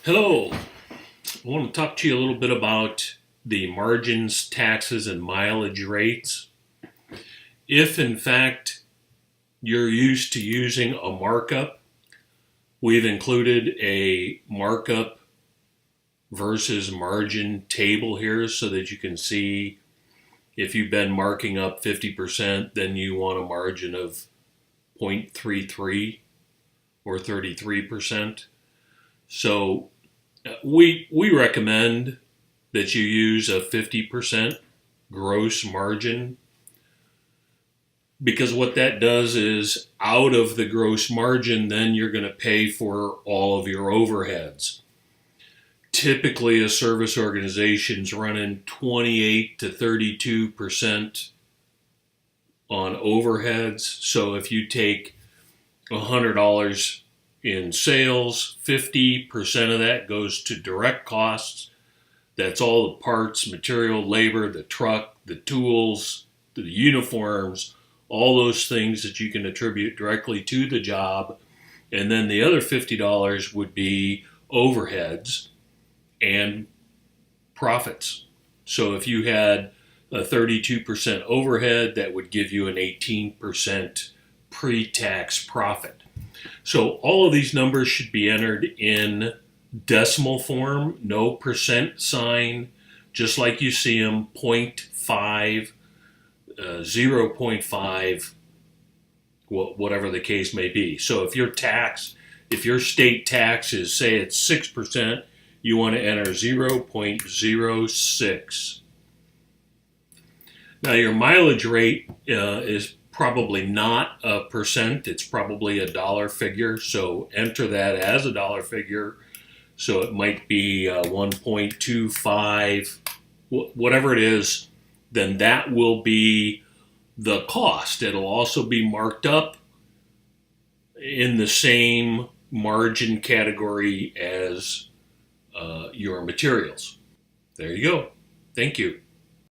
Hello. I want to talk to you a little bit about the margins, taxes, and mileage rates. If in fact you're used to using a markup, we've included a markup versus margin table here so that you can see if you've been marking up 50%, then you want a margin of 0.33 or 33%. So we recommend that you use a 50% gross margin, because what that does is out of the gross margin, then you're going to pay for all of your overheads. Typically, a service organization's running 28 to 32% on overheads. So if you take $100 in sales, 50% of that goes to direct costs. That's all the parts, material, labor, the truck, the tools, the uniforms, all those things that you can attribute directly to the job. And then the other $50 would be overheads and profits. So if you had a 32% overhead, that would give you an 18% pre-tax profit. So all of these numbers should be entered in decimal form, no percent sign, just like you see them, 0.5, 0.5, whatever the case may be. So if your state tax is, say it's 6%, you want to enter 0.06. Now your mileage rate is probably not a percent, it's probably a dollar figure, so enter that as a dollar figure. So it might be 1.25, whatever it is, then that will be the cost. It'll also be marked up in the same margin category as your materials. There you go. Thank you.